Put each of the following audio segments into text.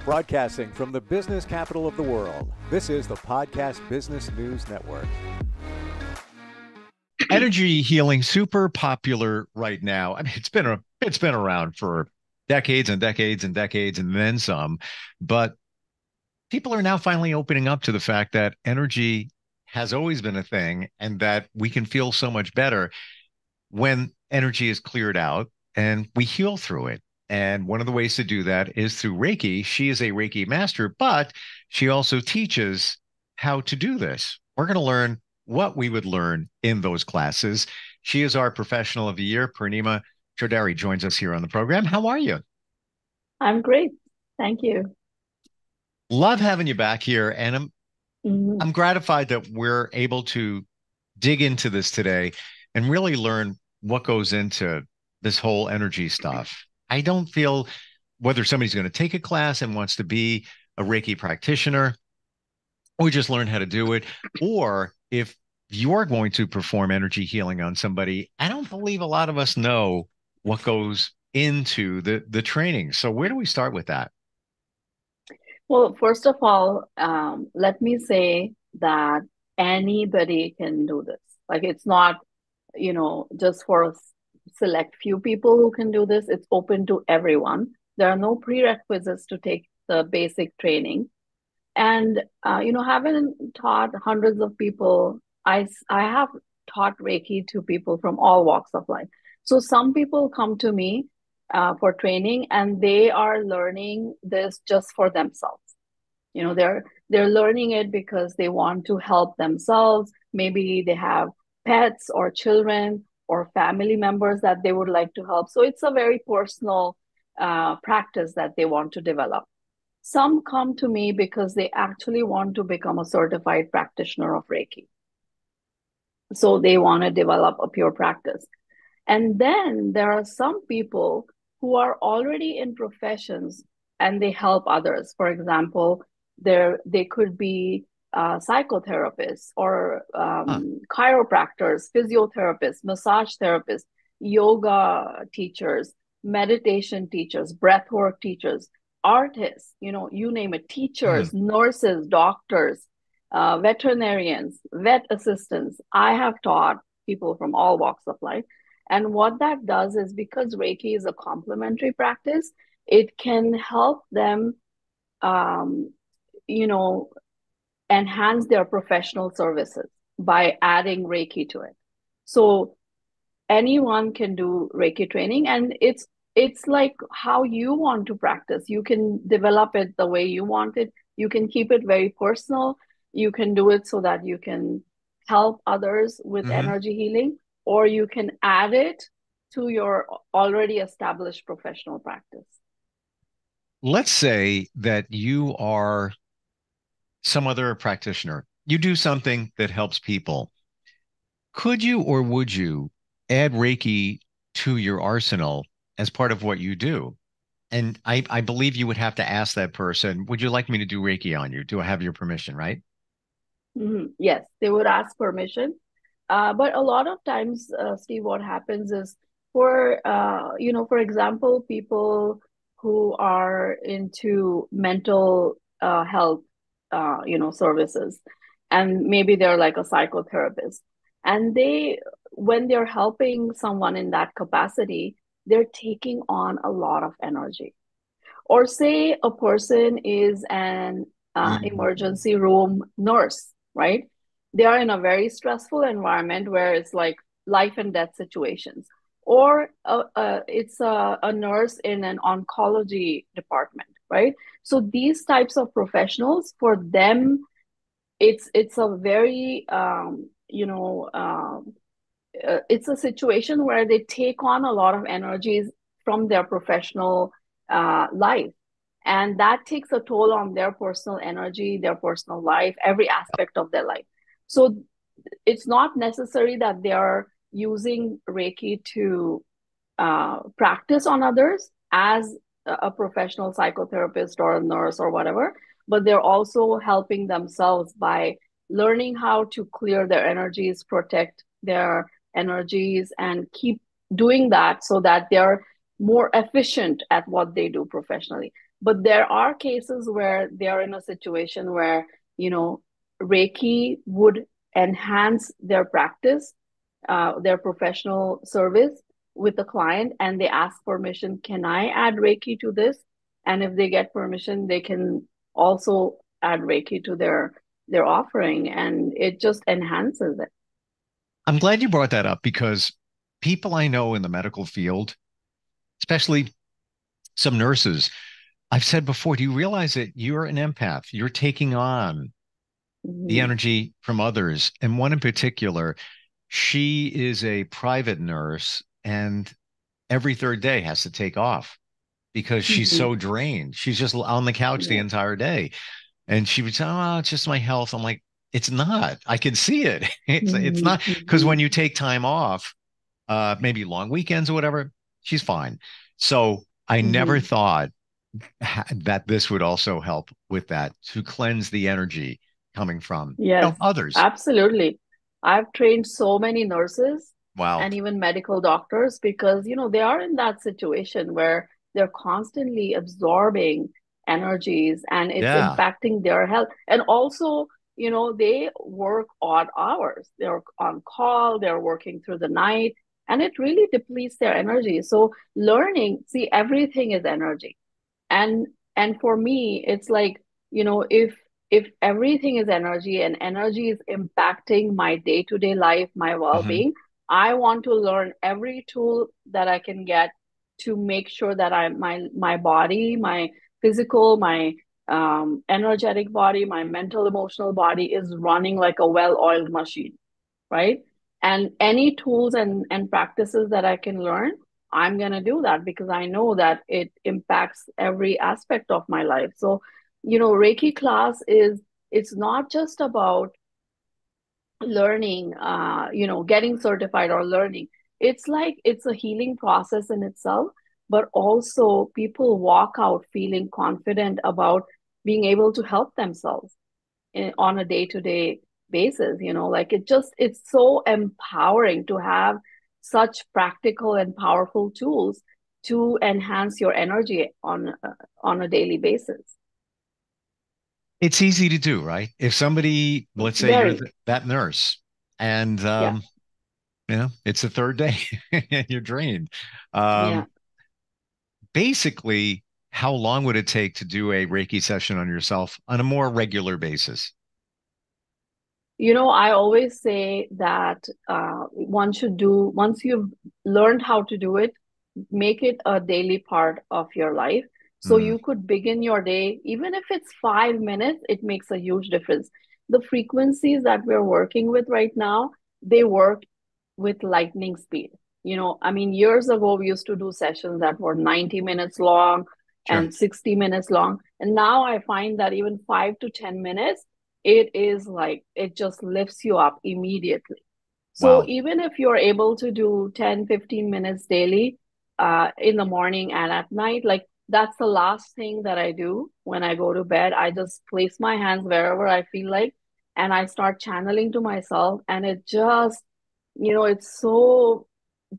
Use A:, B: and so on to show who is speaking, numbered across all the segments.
A: Broadcasting from the business capital of the world, this is the Podcast Business News Network.
B: Energy healing, super popular right now. I mean, it's been around for decades and decades and decades and then some, but people are now finally opening up to the fact that energy has always been a thing and that we can feel so much better when energy is cleared out and we heal through it. And one of the ways to do that is through Reiki. She is a Reiki master, but she also teaches how to do this. We're going to learn what we would learn in those classes. She is our professional of the year. Purnima Chaudhari joins us here on the program. How are you?
C: I'm great. Thank you.
B: Love having you back here. And
C: Mhm.
B: I'm gratified that we're able to dig into this today and really learn what goes into this whole energy stuff. I don't feel whether somebody's going to take a class and wants to be a Reiki practitioner or just learn how to do it, or if you're going to perform energy healing on somebody, I don't believe a lot of us know what goes into the training. So where do we start with that?
C: Well, first of all, let me say that anybody can do this. Like it's not, just for a select few people who can do this. It's open to everyone. There are no prerequisites to take the basic training. And having taught hundreds of people, I have taught Reiki to people from all walks of life. So some people come to me for training, and they are learning this just for themselves. They're learning it because they want to help themselves. Maybe they have pets or children or family members that they would like to help. So it's a very personal practice that they want to develop. Some come to me because they actually want to become a certified practitioner of Reiki. So they want to develop a pure practice. And then there are some people who are already in professions and they help others. For example, they could be psychotherapists or
B: Huh.
C: chiropractors, physiotherapists, massage therapists, yoga teachers, meditation teachers, breathwork teachers, artists, you name it,
B: Hmm.
C: teachers, nurses, doctors, veterinarians, vet assistants. I have taught people from all walks of life. And what that does is, because Reiki is a complementary practice, it can help them, um, you know, enhance their professional services by adding Reiki to it. So anyone can do Reiki training, and it's like how you want to practice. You can develop it the way you want it. You can keep it very personal. You can do it so that you can help others with
B: Hmm.
C: energy healing, or you can add it to your already established professional practice.
B: Let's say that you are some other practitioner. You do something that helps people. Could you or would you add Reiki to your arsenal as part of what you do? And I believe you would have to ask that person, would you like me to do Reiki on you? Do I have your permission, right?
C: Yes, they would ask permission. But a lot of times, Steve, what happens is, for example, people who are into mental health, services, and maybe they're like a psychotherapist, and when they're helping someone in that capacity, they're taking on a lot of energy. Or say a person is an
B: Mm.
C: emergency room nurse, right? They are in a very stressful environment where it's like life and death situations. Or it's a nurse in an oncology department, right? So these types of professionals, for them, it's a very it's a situation where they take on a lot of energies from their professional life. And that takes a toll on their personal energy, their personal life, every aspect of their life. So it's not necessary that they are using Reiki to practice on others as a professional psychotherapist or a nurse or whatever, but they're also helping themselves by learning how to clear their energies, protect their energies, and keep doing that so that they're more efficient at what they do professionally. But there are cases where they are in a situation where, you know, Reiki would enhance their practice, their professional service with the client, and they ask permission, can I add Reiki to this? And if they get permission, they can also add Reiki to their offering, and it just enhances it.
B: I'm glad you brought that up because people I know in the medical field, especially some nurses, I've said before, do you realize that you're an empath? You're taking on the
C: Hmm.
B: energy from others. And one in particular, she is a private nurse and every third day has to take off because she's
C: Hmm.
B: so drained. She's just on the couch the
C: Yeah.
B: entire day. And she would say, oh, it's just my health. I'm like, it's not. I can see it. It's
C: Hmm.
B: not because when you take time off, maybe long weekends or whatever, she's fine. So I never
C: Hmm.
B: thought that this would also help with that to cleanse the energy coming from
C: Yes,
B: others.
C: absolutely. I've trained so many nurses
B: Wow.
C: and even medical doctors because, you know, they are in that situation where they're constantly absorbing energies and it's
B: Yeah.
C: impacting their health. And also, you know, they work odd hours. They're on call, they're working through the night, and it really depletes their energy. So learning, see, everything is energy. and and for me it's like, you know, if everything is energy and energy is impacting my day-to-day life, my
B: Hmm.
C: well-being, I want to learn every tool that I can get to make sure that my body, my physical, my energetic body, my mental emotional body is running like a well-oiled machine, right? And any tools and practices that I can learn, I'm going to do that because I know that it impacts every aspect of my life. So, you know, Reiki class is, it's not just about learning, you know, getting certified or learning. It's like it's a healing process in itself, but also people walk out feeling confident about being able to help themselves on a day-to-day basis, you know, like it's so empowering to have such practical and powerful tools to enhance your energy on a daily basis.
B: It's easy to do, right? If somebody, let's say you're
C: Very.
B: that nurse and,
C: Yeah.
B: it's the third day and you're drained.
C: Yeah.
B: Um, Basically, how long would it take to do a Reiki session on yourself on a more regular basis?
C: You know, I always say that one should do, once you've learned how to do it, make it a daily part of your life. So
B: Mm,
C: you could begin your day, even if it's 5 minutes, it makes a huge difference. The frequencies that we're working with right now, they work with lightning speed. You know, I mean, years ago, we used to do sessions that were 90 minutes long
B: sure.
C: and 60 minutes long. And now I find that even 5 to 10 minutes, it is like it just lifts you up immediately. So
B: Wow.
C: even if you're able to do 10, 15 minutes daily, in the morning and at night, like that's the last thing that I do when I go to bed. I just place my hands wherever I feel like, and I start channeling to myself, and it just, you know, it's so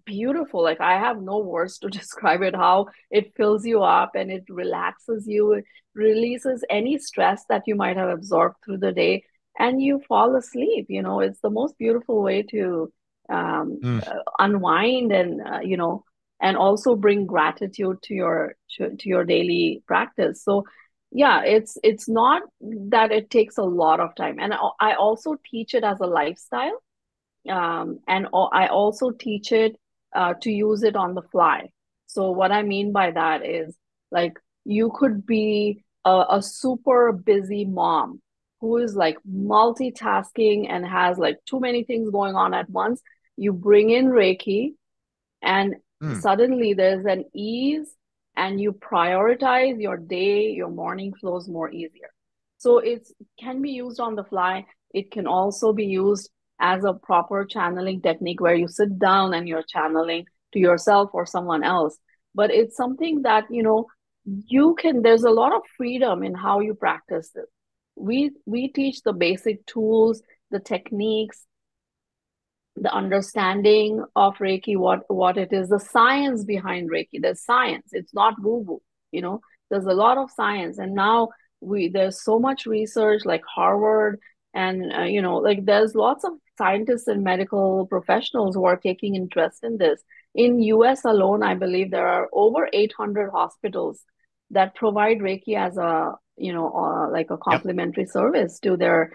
C: beautiful. Like I have no words to describe it, how it fills you up and it relaxes you, it releases any stress that you might have absorbed through the day, and you fall asleep. You know, it's the most beautiful way to
B: Mm.
C: unwind and you know, and also bring gratitude to your daily practice. So yeah, it's not that it takes a lot of time, and I also teach it as a lifestyle, and I also teach it to use it on the fly. So what I mean by that is like you could be a super busy mom who is like multitasking and has like too many things going on at once. You bring in Reiki and
B: Mm.
C: suddenly there's an ease and you prioritize your day, your morning flows more easier. So it's can be used on the fly. It can also be used as a proper channeling technique where you sit down and you're channeling to yourself or someone else. But it's something that, you know, you can, there's a lot of freedom in how you practice this. We teach the basic tools, the techniques, the understanding of Reiki, what it is, the science behind Reiki. There's science. It's not woo woo. You know, There's a lot of science, and now there's so much research, like Harvard, and like there's lots of scientists and medical professionals who are taking interest in this. In US alone, I believe there are over 800 hospitals that provide Reiki as a, like a
B: Yep.
C: complimentary service to their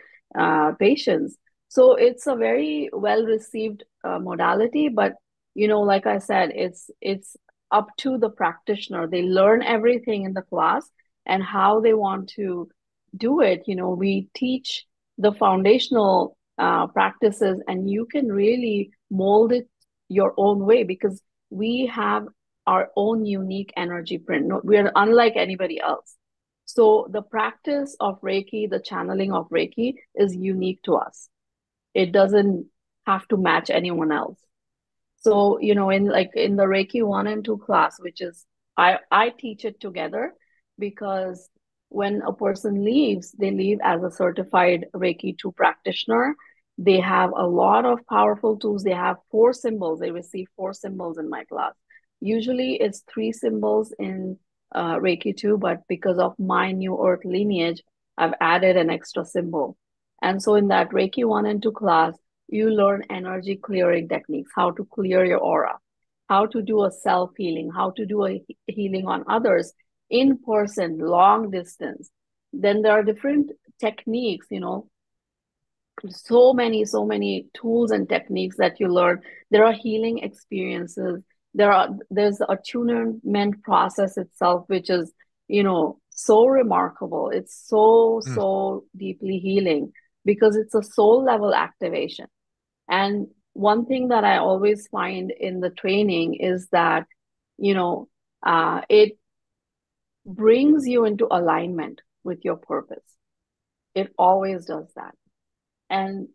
C: patients. So it's a very well received modality, but like I said, it's up to the practitioner. They learn everything in the class and how they want to do it. We teach the foundational practices, and you can really mold it your own way because we have our own unique energy print. We're unlike anybody else. So the practice of Reiki, the channeling of Reiki is unique to us. It doesn't have to match anyone else. So, in the Reiki 1 and 2 class, which is I teach it together because when a person leaves, they leave as a certified Reiki 2 practitioner. They have a lot of powerful tools. They have 4 symbols. They receive 4 symbols in my class. Usually it's 3 symbols in Reiki 2, but because of my new earth lineage, I've added an extra symbol. And so in that Reiki 1 and 2 class, you learn energy clearing techniques, how to clear your aura, how to do a self healing, how to do a healing on others in person, long distance. Then there are different techniques, so many tools and techniques that you learn. There are healing experiences. There's the attunement process itself, which is, so remarkable. It's
B: Mm.
C: so deeply healing because it's a soul level activation. And one thing that I always find in the training is that, it brings you into alignment with your purpose. It always does that. And,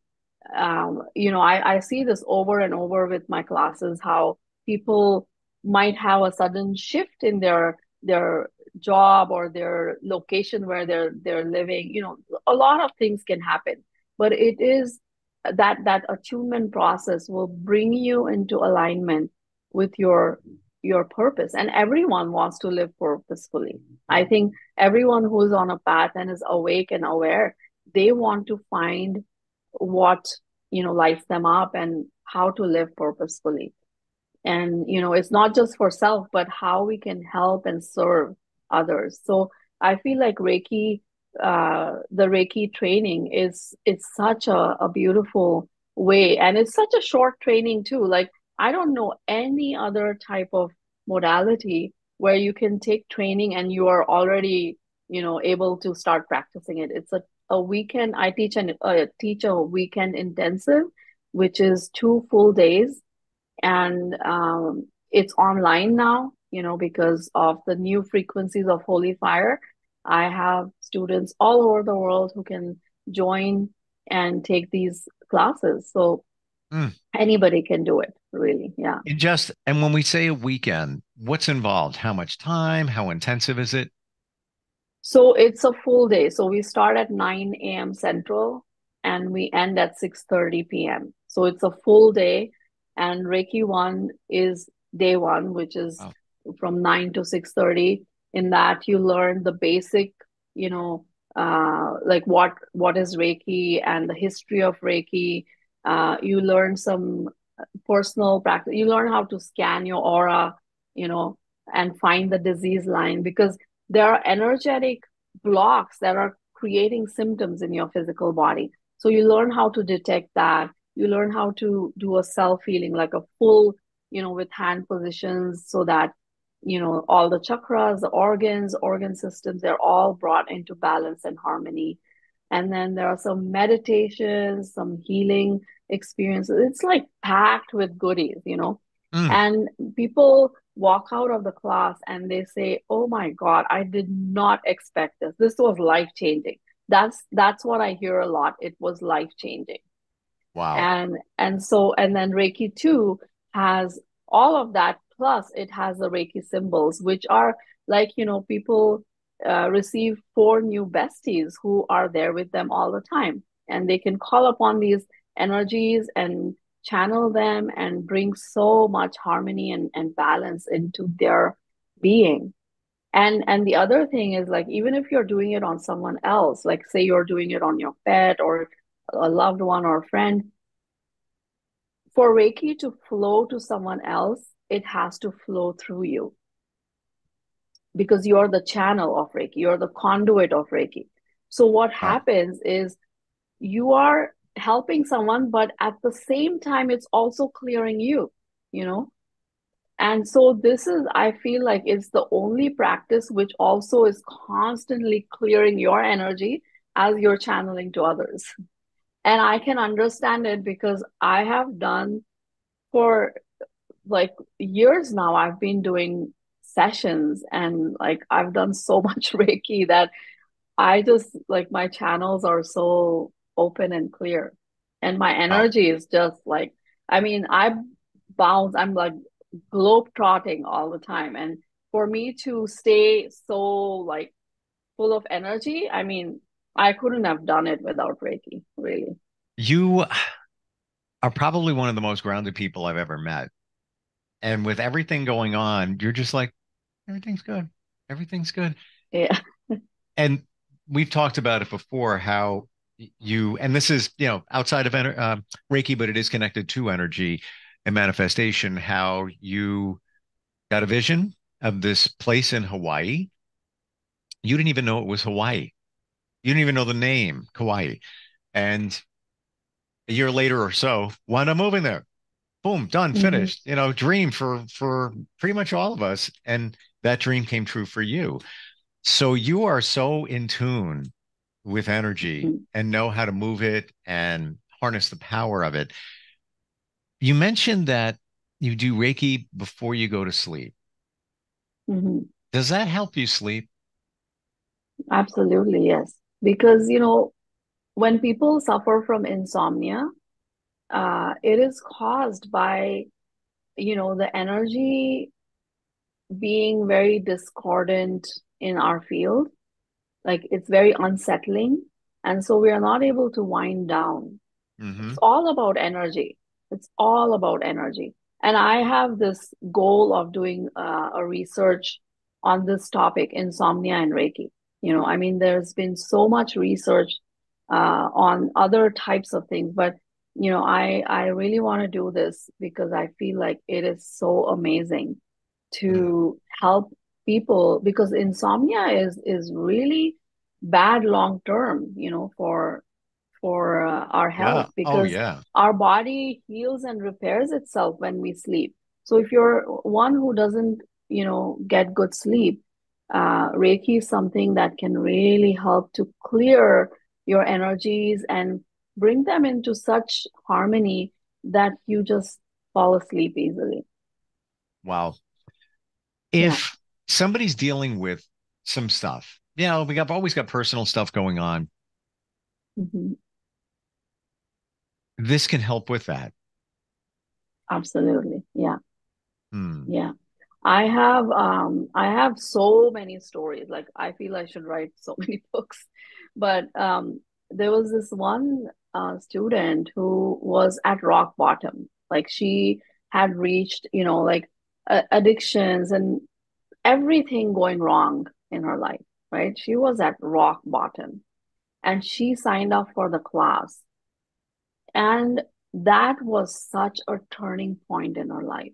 C: I see this over and over with my classes, how people might have a sudden shift in their job or their location where they're living. A lot of things can happen, but it is that attunement process will bring you into alignment with your purpose. And everyone wants to live purposefully. I think everyone who's on a path and is awake and aware, they want to find what lights them up and how to live purposefully. And it's not just for self, but how we can help and serve others. So I feel like the Reiki training is it's such a beautiful way, and it's such a short training too. Like, I don't know any other type of modality where you can take training and you are already able to start practicing it. It's a weekend. I teach a weekend intensive, which is 2 full days, and it's online now, because of the new frequencies of Holy Fire. I have students all over the world who can join and take these classes. So
B: Mm.
C: anybody can do it, really. Yeah.
B: And when we say a weekend, what's involved? How much time? How intensive is it?
C: So it's a full day. So we start at 9 a.m. Central and we end at 6:30 p.m. So it's a full day. And Reiki 1 is day 1, which is
B: Wow.
C: from 9 to 6:30. In that you learn the basic, like what is Reiki and the history of Reiki. You learn some personal practice. You learn how to scan your aura, you know, and find the disease line, because there are energetic blocks that are creating symptoms in your physical body. So you learn how to detect that. You learn how to do a self healing, like a full, with hand positions, so that, all the chakras, the organ systems, they're all brought into balance and harmony. And then there are some meditations, some healing experiences. It's like packed with goodies.
B: Mm.
C: And people walk out of the class and they say, "Oh my God, I did not expect this. This was life changing." That's what I hear a lot. It was life changing.
B: Wow.
C: And then Reiki 2 has all of that, plus it has the Reiki symbols, which are like, people receive 4 new besties who are there with them all the time, and they can call upon these energies and channel them and bring so much harmony and balance into their being. And the other thing is like, even if you're doing it on someone else, like say you're doing it on your pet or a loved one or a friend, for Reiki to flow to someone else, it has to flow through you because you're the channel of Reiki, you're the conduit of Reiki. So what
B: Wow.
C: happens is you are helping someone, but at the same time, it's also clearing you, you know? And so this is, I feel like it's the only practice which also is constantly clearing your energy as you're channeling to others. And I can understand it because I have done for like years now, I've been doing sessions and like I've done so much Reiki that I just like my channels are so open and clear. And my
B: Wow.
C: energy is just like, I mean, I bounce, I'm like globe trotting all the time. And for me to stay so like full of energy, I mean, I couldn't have done it without Reiki, really.
B: You are probably one of the most grounded people I've ever met. And with everything going on, you're just like, everything's good. Everything's good.
C: Yeah.
B: And we've talked about it before, how you, and this is, outside of Reiki, but it is connected to energy and manifestation, how you got a vision of this place in Hawaii. You didn't even know it was Hawaii. You didn't even know the name, Kauai. And a year later or so, wound up moving there. Boom, done,
C: Hmm.
B: finished. Dream for pretty much all of us. And that dream came true for you. So you are so in tune with energy
C: Hmm.
B: and know how to move it and harness the power of it. You mentioned that you do Reiki before you go to sleep.
C: Hmm.
B: Does that help you sleep?
C: Absolutely, yes. Because, when people suffer from insomnia, it is caused by, the energy being very discordant in our field. Like it's very unsettling. And so we are not able to wind down. It's
B: Hmm.
C: all about energy. It's all about energy. And I have this goal of doing a research on this topic, insomnia and Reiki. I mean, there's been so much research on other types of things, but I really want to do this because I feel like it is so amazing
B: Mm.
C: to help people because insomnia is really bad long term, for our health
B: Yeah. Oh,
C: because
B: yeah.
C: our body heals and repairs itself when we sleep. So if you're one who doesn't, get good sleep, Reiki is something that can really help to clear your energies and bring them into such harmony that you just fall asleep easily.
B: Wow.
C: Yeah.
B: If somebody's dealing with some stuff, always got personal stuff going on.
C: Mhm.
B: This can help with that.
C: Absolutely. Yeah.
B: Hmm.
C: Yeah. I have so many stories. Like I feel I should write so many books. But there was this one student who was at rock bottom. Like she had reached, like addictions and everything going wrong in her life, right? She was at rock bottom and she signed up for the class. And that was such a turning point in her life,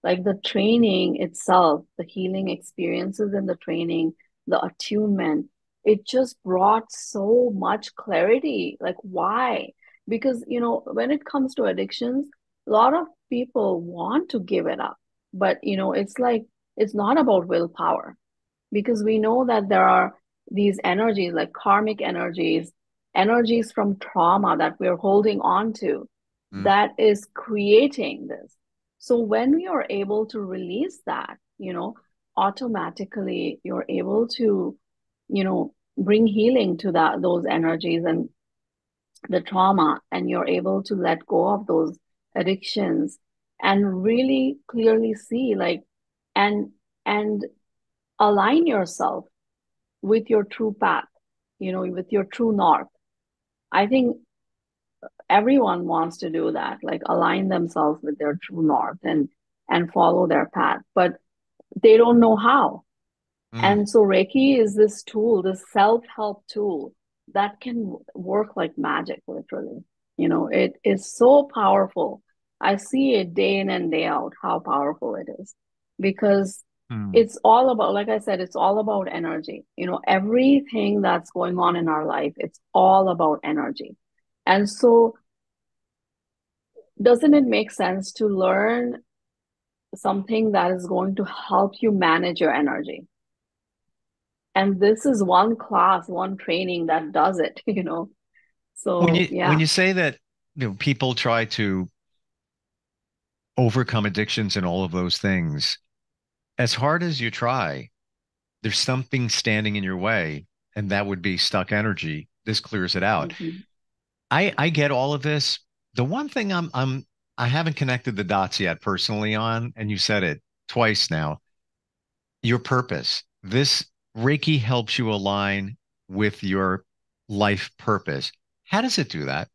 C: like the training itself, the healing experiences in the training, the attunement, it just brought so much clarity. Like, why? Because, when it comes to addictions, a lot of people want to give it up, but, it's like, it's not about willpower because we know that there are these energies, like karmic energies, energies from trauma that we're holding on to
B: Mm.
C: that is creating this. So when we are able to release that, automatically you're able to, bring healing to those energies and the trauma, and you're able to let go of those addictions and really clearly see like and and align yourself with your true path, with your true north. I think everyone wants to do that, like align themselves with their true north and follow their path, but they don't know how.
B: Mm.
C: And so Reiki is this tool, this self-help tool that can work like magic, literally. It is so powerful. I see it day in and day out how powerful it is because
B: Mm.
C: it's all about, like I said, it's all about energy. Everything that's going on in our life, it's all about energy. And so, doesn't it make sense to learn something that is going to help you manage your energy? And this is one class, one training that does it.
B: When
C: So,
B: you
C: yeah.
B: say that, people try to overcome addictions and all of those things, as hard as you try, there's something standing in your way, and that would be stuck energy. This clears it out.
C: Mhm.
B: I get all of this. The one thing I haven't connected the dots yet personally on, and you said it twice now, your purpose. This Reiki helps you align with your life purpose. How does it do that?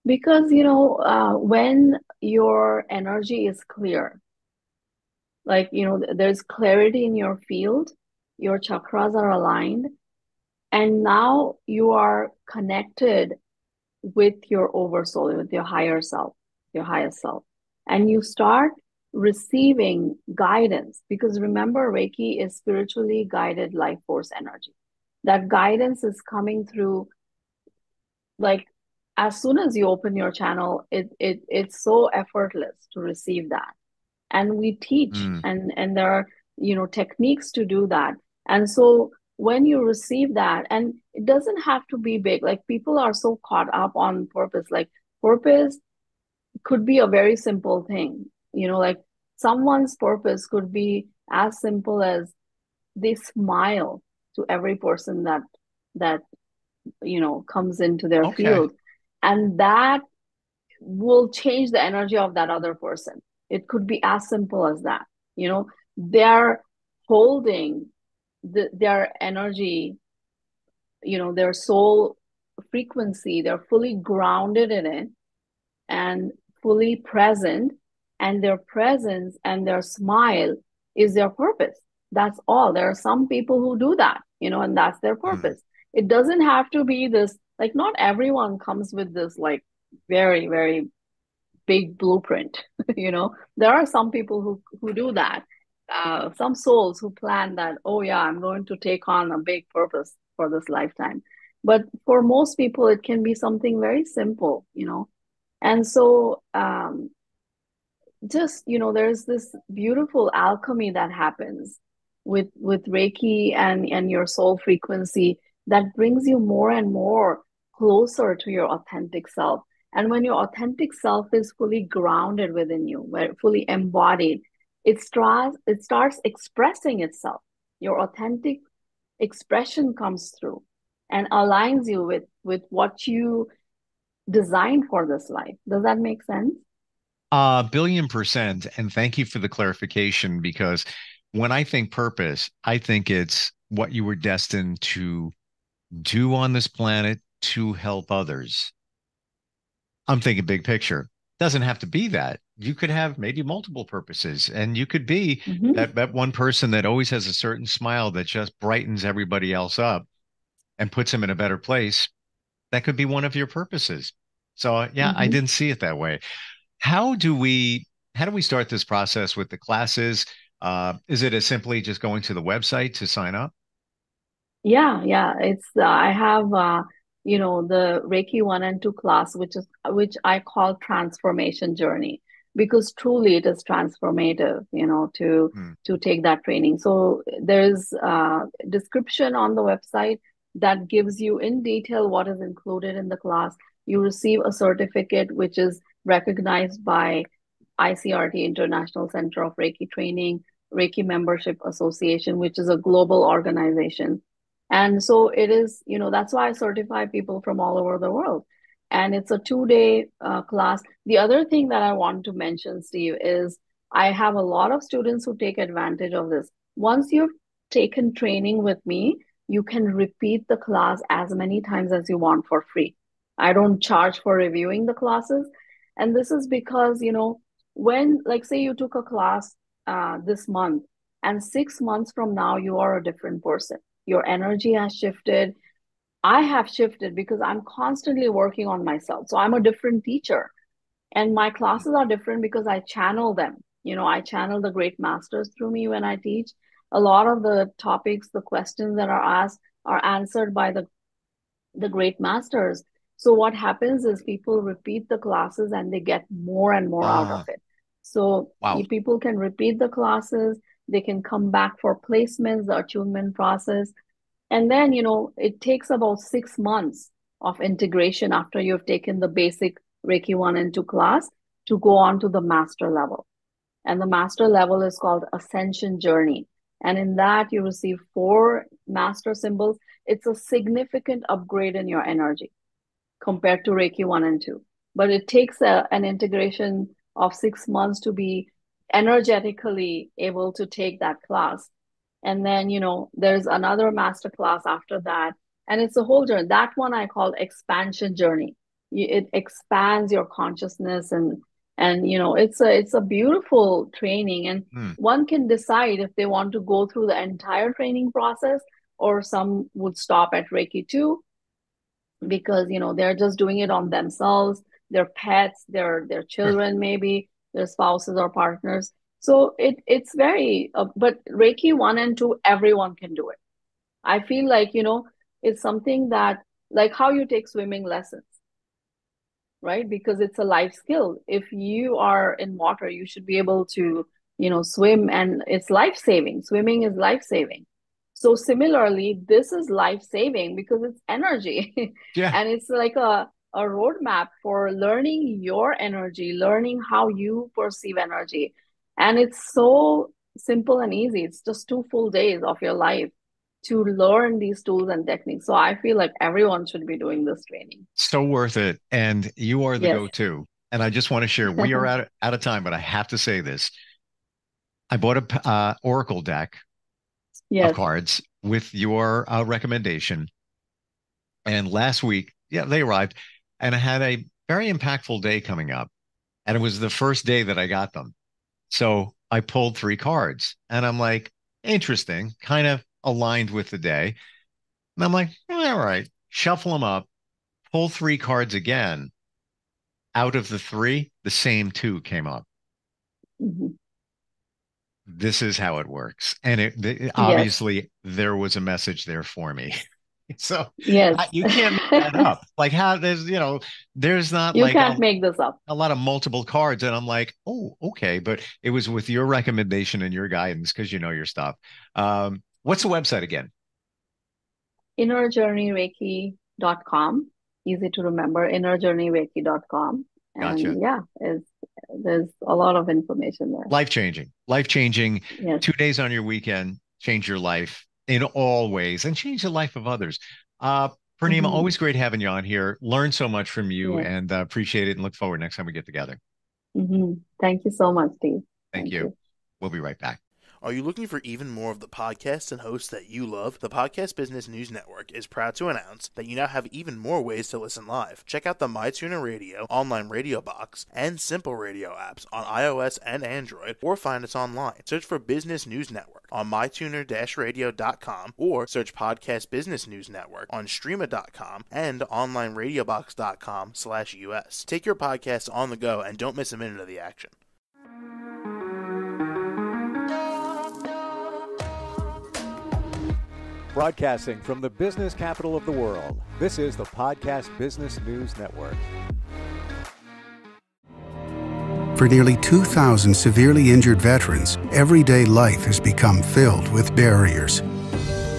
C: Because, when your energy is clear, like, there's clarity in your field, your chakras are aligned, and now you are connected with your oversoul, with your higher self, your highest self. And you start receiving guidance because remember, Reiki is spiritually guided life force energy. That guidance is coming through, like, as soon as you open your channel, it's so effortless to receive that. And we teach,
B: Mm,
C: and there are, techniques to do that. And so when you receive that, and it doesn't have to be big, like people are so caught up on purpose. Like, purpose could be a very simple thing, like someone's purpose could be as simple as they smile to every person that comes into their
B: okay.
C: field, and that will change the energy of that other person. It could be as simple as that. They're holding their energy, their soul frequency, they're fully grounded in it and fully present, and their presence and their smile is their purpose. That's all. There are some people who do that, and that's their
B: Mm,
C: purpose. It doesn't have to be this, like, not everyone comes with this, like, very, very big blueprint. There are some people who do that. Some souls who plan that, oh yeah, I'm going to take on a big purpose for this lifetime. But for most people, it can be something very simple. And so, just, there's this beautiful alchemy that happens with Reiki and your soul frequency that brings you more and more closer to your authentic self. And when your authentic self is fully grounded within you, where fully embodied, it starts expressing itself. Your authentic expression comes through and aligns you with what you designed for this life. Does that make sense?
B: billion%. And thank you for the clarification because when I think purpose, I think it's what you were destined to do on this planet to help others. I'm thinking big picture. Doesn't have to be that. You could have maybe multiple purposes, and you could be
C: Hmm.
B: that one person that always has a certain smile that just brightens everybody else up and puts them in a better place. That could be one of your purposes. So yeah, I
C: Hmm.
B: didn't see it that way. How do we how do we start this process with the classes? Is it as simply just going to the website to sign up?
C: Yeah, yeah. It's I have the Reiki 1 and 2 class, which I call transformation journey, because truly it is transformative,
B: Hmm.
C: to take that training. So there's a description on the website that gives you in detail what is included in the class. You receive a certificate which is recognized by ICRT, International Center of Reiki Training, Reiki Membership Association, which is a global organization. And so it is, that's why I certify people from all over the world. And it's a 2-day class. The other thing that I want to mention, Steve, is I have a lot of students who take advantage of this. Once you've taken training with me, you can repeat the class as many times as you want for free. I don't charge for reviewing the classes. And this is because, when, like, say you took a class this month, And 6 months from now, you are a different person. Your energy has shifted. I have shifted because I'm constantly working on myself. So I'm a different teacher. And my classes are different because I channel them. I channel the great masters through me when I teach. A lot of the topics, the questions that are asked are answered by the great masters. So what happens is people repeat the classes and they get more and more out of it. So
B: Wow.
C: people can repeat the classes, they can come back for placements, the attunement process. And then, it takes about 6 months of integration after you've taken the basic Reiki 1 and 2 class to go on to the master level. And the master level is called Ascension Journey. And in that, you receive 4 master symbols. It's a significant upgrade in your energy compared to Reiki 1 and 2. But it takes an integration of 6 months to be energetically able to take that class. And then, there's another master class after that. And it's a whole journey. That one I call Expansion Journey. It expands your consciousness and it's a beautiful training. And one can decide if they want to go through the entire training process, or some would stop at Reiki 2 because, they're just doing it on themselves, their pets, their children, maybe their spouses or partners. So it's very, but Reiki 1 and 2, everyone can do it. I feel like, it's something that, like how you take swimming lessons, right? Because it's a life skill. If you are in water, you should be able to, swim, and it's life-saving. Swimming is life-saving. So similarly, this is life-saving because it's energy.
B: Yeah.
C: And it's like a roadmap for learning your energy, learning how you perceive energy. And it's so simple and easy. It's just 2 full days of your life to learn these tools and techniques. So I feel like everyone should be doing this training.
B: So worth it. And you are the go-to. And I just want to share, we are out of time, but I have to say this. I bought a Oracle deck of cards with your recommendation. And last week, they arrived, and I had a very impactful day coming up. And it was the first day that I got them. So I pulled 3 cards, and I'm like, interesting, kind of aligned with the day. And I'm like, all right, shuffle them up, pull 3 cards again. Out of the 3, the same 2 came up.
C: Mm-hmm.
B: This is how it works. And obviously there was a message there for me. So you can't make that up. Like how there's not
C: you can't make this up.
B: A lot of multiple cards. And I'm like, oh, okay. But it was with your recommendation and your guidance because you know your stuff. What's the website again?
C: innerjourneyreiki.com. Easy to remember, innerjourneyreiki.com. And
B: gotcha.
C: There's a lot of information there.
B: Life-changing. Yes. 2 days on your weekend, change your life in all ways and change the life of others. Purnima, always great having you on here. Learn so much from you and appreciate it and look forward next time we get together.
C: Thank you so much, Steve.
B: Thank you. We'll be right back.
D: Are you looking for even more of the podcasts and hosts that you love? The Podcast Business News Network is proud to announce that you now have even more ways to listen live. Check out the MyTuner Radio, online radio box, and Simple Radio apps on iOS and Android, or find us online. Search for Business News Network on mytuner-radio.com, or search Podcast Business News Network on streama.com and onlineradiobox.com/US. Take your podcast on the go and don't miss a minute of the action.
A: Broadcasting from the business capital of the world, this is the Podcast Business News Network.
E: For nearly 2,000 severely injured veterans, everyday life has become filled with barriers.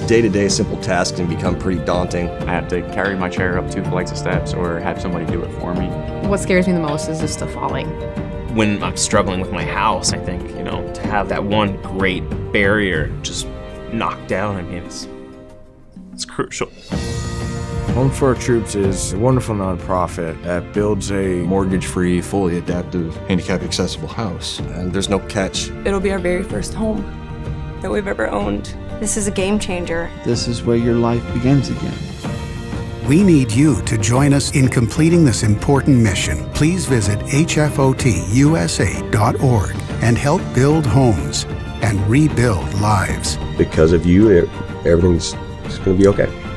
F: Day-to-day simple tasks can become pretty daunting.
G: I have to carry my chair up 2 flights of steps or have somebody do it for me.
H: What scares me the most is just the falling.
I: When I'm struggling with my house, I think, to have that one great barrier just knocked down, it's crucial.
J: Home for Our Troops is a wonderful nonprofit that builds a
K: mortgage-free, fully adaptive, handicap-accessible house.
F: And there's no catch.
L: It'll be our very first home that we've ever owned.
M: This is a game changer.
N: This is where your life begins again.
E: We need you to join us in completing this important mission. Please visit hfotusa.org and help build homes. and rebuild lives.
F: Because of you, everything's going to be okay.